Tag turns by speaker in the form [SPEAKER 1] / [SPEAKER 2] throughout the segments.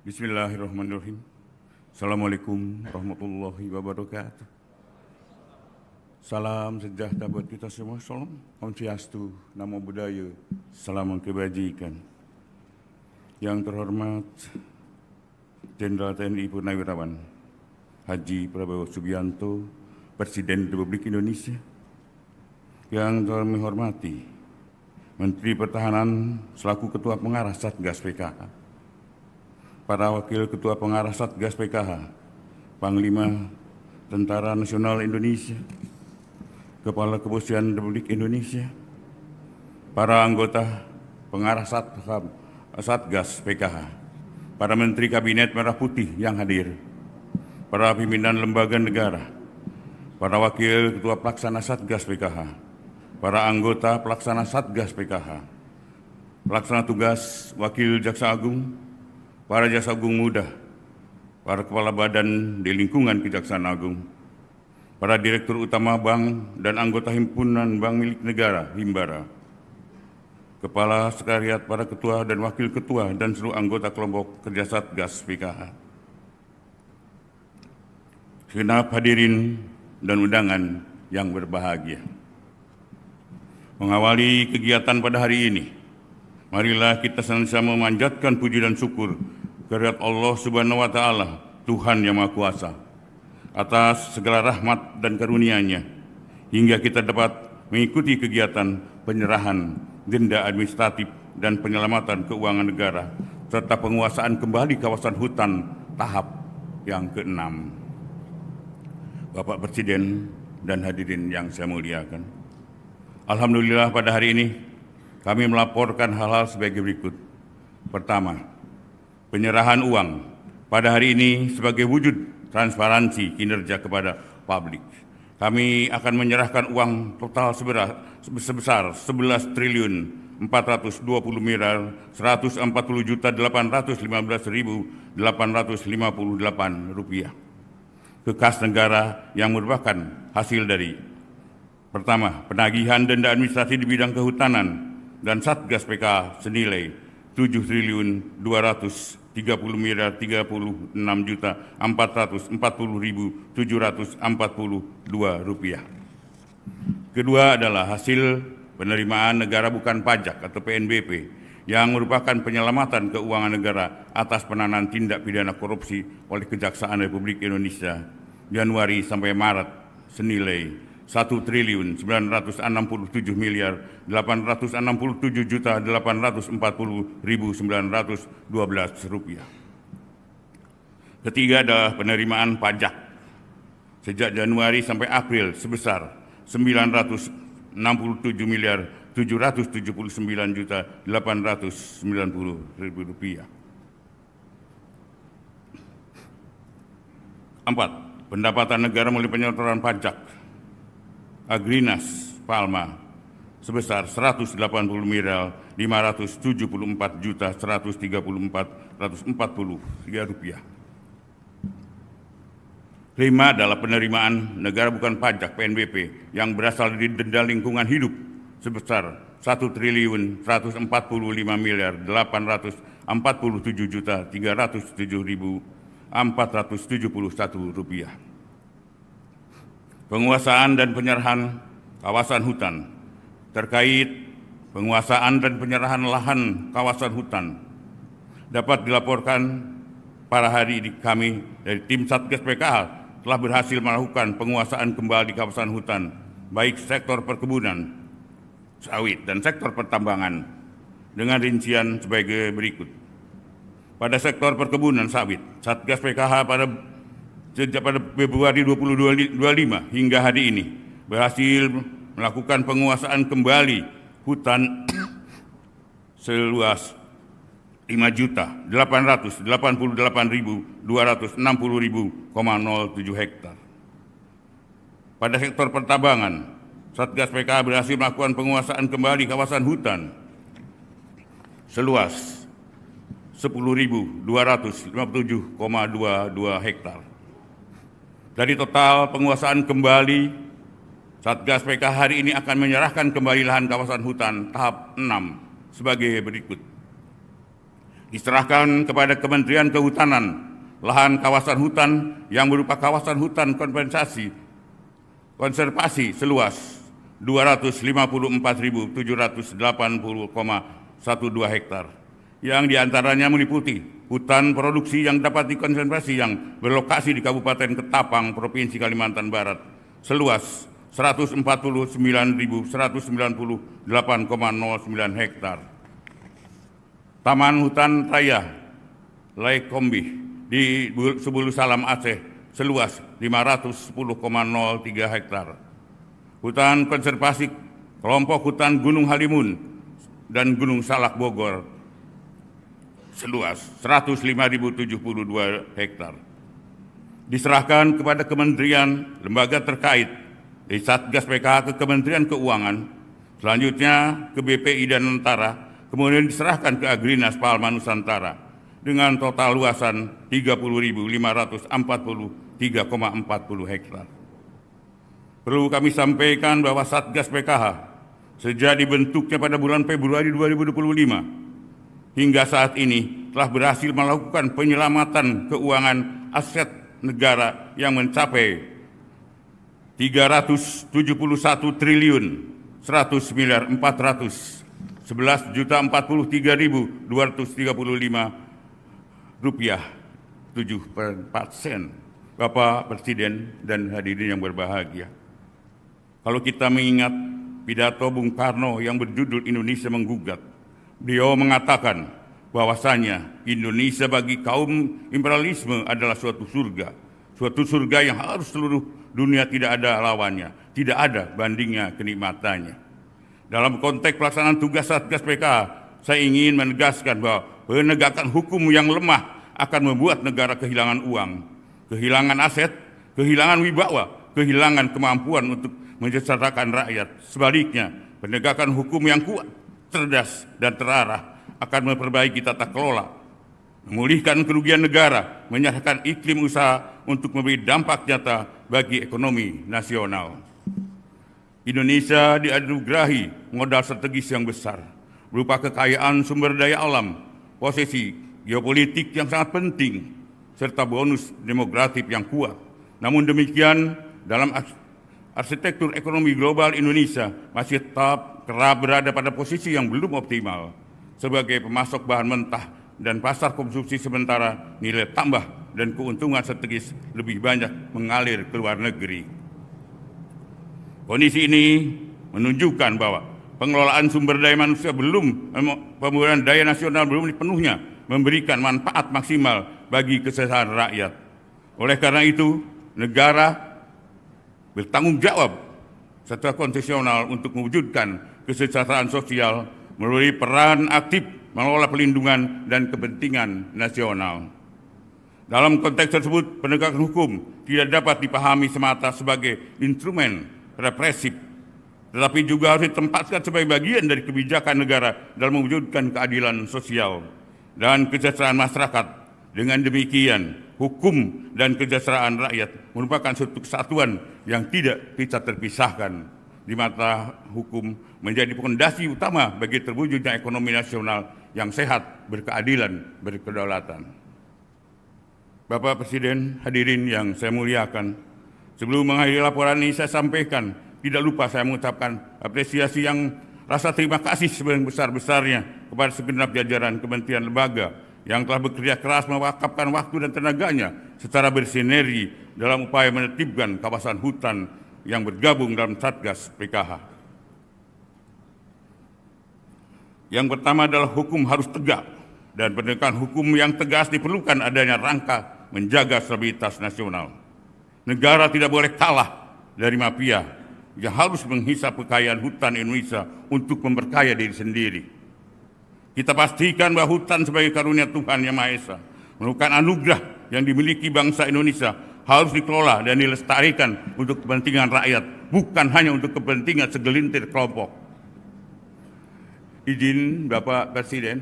[SPEAKER 1] Bismillahirrahmanirrahim. Assalamualaikum warahmatullahi wabarakatuh. Salam sejahtera buat kita semua. Salam Om Swastiastu, Namo Buddhaya, salam kebajikan. Yang terhormat Jenderal TNI Purnawirawan Haji Prabowo Subianto, Presiden Republik Indonesia. Yang kami hormati Menteri Pertahanan selaku Ketua Pengarah Satgas PKH, para Wakil Ketua Pengarah Satgas PKH, Panglima Tentara Nasional Indonesia, Kepala Kepolisian Republik Indonesia, para anggota Pengarah Satgas PKH, para Menteri Kabinet Merah Putih yang hadir, para pimpinan lembaga negara, para Wakil Ketua Pelaksana Satgas PKH, para anggota Pelaksana Satgas PKH, Pelaksana Tugas Wakil Jaksa Agung, para jaksa agung muda, para kepala badan di lingkungan Kejaksaan Agung, para direktur utama bank dan anggota himpunan bank milik negara Himbara, kepala sekretariat, para ketua dan wakil ketua dan seluruh anggota kelompok kerja Satgas PKH. Segenap hadirin dan undangan yang berbahagia. Mengawali kegiatan pada hari ini, marilah kita senantiasa memanjatkan puji dan syukur kehadirat Allah Subhanahu wa Ta'ala, Tuhan Yang Maha Kuasa, atas segala rahmat dan karunia-Nya, hingga kita dapat mengikuti kegiatan penyerahan denda administratif dan penyelamatan keuangan negara, serta penguasaan kembali kawasan hutan tahap yang ke-6. Bapak Presiden dan hadirin yang saya muliakan, alhamdulillah pada hari ini kami melaporkan hal-hal sebagai berikut. Pertama, penyerahan uang pada hari ini sebagai wujud transparansi kinerja kepada publik. Kami akan menyerahkan uang total sebesar 11 triliun 420 miliar 140 juta 815.858 rupiah ke kas negara yang merupakan hasil dari: pertama, penagihan denda administrasi di bidang kehutanan dan Satgas PK senilai 7 triliun 230 miliar 36 juta 440.742 rupiah. Kedua adalah hasil penerimaan negara bukan pajak atau PNBP yang merupakan penyelamatan keuangan negara atas penanganan tindak pidana korupsi oleh Kejaksaan Republik Indonesia Januari sampai Maret senilai 1 triliun 967 miliar 867 juta 840.912 rupiah. Ketiga adalah penerimaan pajak sejak Januari sampai April sebesar 967 miliar 779 juta 890.000 rupiah. 4. Pendapatan negara melalui penyaluran pajak Agrinas Palma sebesar 180 miliar 574 juta 134.143 rupiah. 5 adalah penerimaan negara bukan pajak PNBP yang berasal dari denda lingkungan hidup sebesar 1 triliun 145 miliar 847 juta 307.471 rupiah. Penguasaan dan penyerahan kawasan hutan. Terkait penguasaan dan penyerahan lahan kawasan hutan dapat dilaporkan pada hari ini kami dari tim Satgas PKH telah berhasil melakukan penguasaan kembali kawasan hutan baik sektor perkebunan, sawit, dan sektor pertambangan dengan rincian sebagai berikut. Pada sektor perkebunan sawit, Satgas PKH sejak pada Februari 2025 hingga hari ini berhasil melakukan penguasaan kembali hutan seluas 5.888.260.007 hektar. Pada sektor pertambangan, Satgas PKH berhasil melakukan penguasaan kembali kawasan hutan seluas 10.257,22 hektar. Dari total penguasaan kembali, Satgas PKH hari ini akan menyerahkan kembali lahan kawasan hutan tahap 6 sebagai berikut. diserahkan kepada Kementerian Kehutanan lahan kawasan hutan yang berupa kawasan hutan konservasi seluas 254.780,12 hektar, yang diantaranya meliputi hutan produksi yang dapat dikonservasi yang berlokasi di Kabupaten Ketapang, Provinsi Kalimantan Barat, seluas 149.198,09 hektar. Taman Hutan Raya Laikombi di Sebulu Salam Aceh, seluas 510,03 hektar. Hutan konservasi kelompok hutan Gunung Halimun dan Gunung Salak Bogor, seluas 105.072 hektar. Diserahkan kepada kementerian lembaga terkait dari Satgas PKH ke Kementerian Keuangan, selanjutnya ke BPI dan Nantara, kemudian diserahkan ke Agrinas Palma Nusantara dengan total luasan 30.543,40 hektar. Perlu kami sampaikan bahwa Satgas PKH sejak dibentuknya pada bulan Februari 2025 hingga saat ini telah berhasil melakukan penyelamatan keuangan aset negara yang mencapai 371.411.043.235 rupiah 7%. Bapak Presiden dan hadirin yang berbahagia, kalau kita mengingat pidato Bung Karno yang berjudul Indonesia Menggugat, beliau mengatakan bahwasanya Indonesia bagi kaum imperialisme adalah suatu surga yang harus seluruh dunia tidak ada lawannya, tidak ada bandingnya kenikmatannya. Dalam konteks pelaksanaan tugas Satgas PKH, saya ingin menegaskan bahwa penegakan hukum yang lemah akan membuat negara kehilangan uang, kehilangan aset, kehilangan wibawa, kehilangan kemampuan untuk mensejahterakan rakyat. Sebaliknya, penegakan hukum yang kuat, cerdas, dan terarah akan memperbaiki tata kelola, memulihkan kerugian negara, menyehatkan iklim usaha untuk memberi dampak nyata bagi ekonomi nasional. Indonesia dianugerahi modal strategis yang besar, berupa kekayaan sumber daya alam, posisi geopolitik yang sangat penting, serta bonus demografis yang kuat. Namun demikian, dalam arsitektur ekonomi global, Indonesia masih tetap kerap berada pada posisi yang belum optimal sebagai pemasok bahan mentah dan pasar konsumsi, sementara nilai tambah dan keuntungan strategis lebih banyak mengalir ke luar negeri. Kondisi ini menunjukkan bahwa pengelolaan sumber daya manusia pembangunan daya nasional belum sepenuhnya memberikan manfaat maksimal bagi kesejahteraan rakyat. Oleh karena itu, negara bertanggung jawab secara konstitusional untuk mewujudkan kesejahteraan sosial melalui peran aktif mengelola pelindungan dan kepentingan nasional. Dalam konteks tersebut, penegakan hukum tidak dapat dipahami semata sebagai instrumen represif, tetapi juga harus ditempatkan sebagai bagian dari kebijakan negara dalam mewujudkan keadilan sosial dan kesejahteraan masyarakat. Dengan demikian, hukum dan kesejahteraan rakyat merupakan suatu kesatuan yang tidak bisa terpisahkan. Di mata hukum menjadi fondasi utama bagi terwujudnya ekonomi nasional yang sehat, berkeadilan, berkedaulatan. Bapak Presiden, hadirin yang saya muliakan, sebelum mengakhiri laporan ini saya sampaikan, tidak lupa saya mengucapkan apresiasi yang rasa terima kasih sebesar-besarnya kepada segenap jajaran kementerian lembaga yang telah bekerja keras mewakafkan waktu dan tenaganya secara bersinergi dalam upaya menertibkan kawasan hutan yang bergabung dalam Satgas PKH. Yang pertama adalah hukum harus tegak, dan penegakan hukum yang tegas diperlukan adanya rangka menjaga stabilitas nasional. Negara tidak boleh kalah dari mafia yang harus menghisap kekayaan hutan Indonesia untuk memperkaya diri sendiri. Kita pastikan bahwa hutan sebagai karunia Tuhan Yang Maha Esa, merupakan anugerah yang dimiliki bangsa Indonesia, harus dikelola dan dilestarikan untuk kepentingan rakyat, bukan hanya untuk kepentingan segelintir kelompok. Izin Bapak Presiden,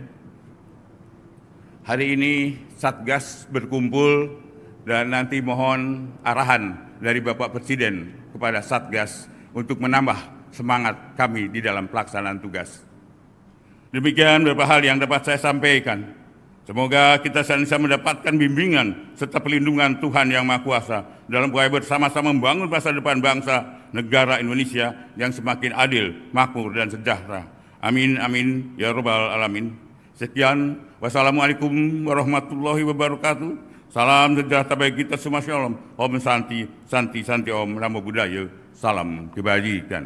[SPEAKER 1] hari ini Satgas berkumpul dan nanti mohon arahan dari Bapak Presiden kepada Satgas untuk menambah semangat kami di dalam pelaksanaan tugas. Demikian beberapa hal yang dapat saya sampaikan. Semoga kita senantiasa mendapatkan bimbingan serta perlindungan Tuhan Yang Maha Kuasa dalam upaya bersama-sama membangun masa depan bangsa negara Indonesia yang semakin adil, makmur, dan sejahtera. Amin, amin, ya Rabbal Alamin. Sekian, wassalamualaikum warahmatullahi wabarakatuh. Salam sejahtera bagi kita semua, shalom. Om Santi, Santi, Santi Om, Namo Buddhaya. Salam kebajikan.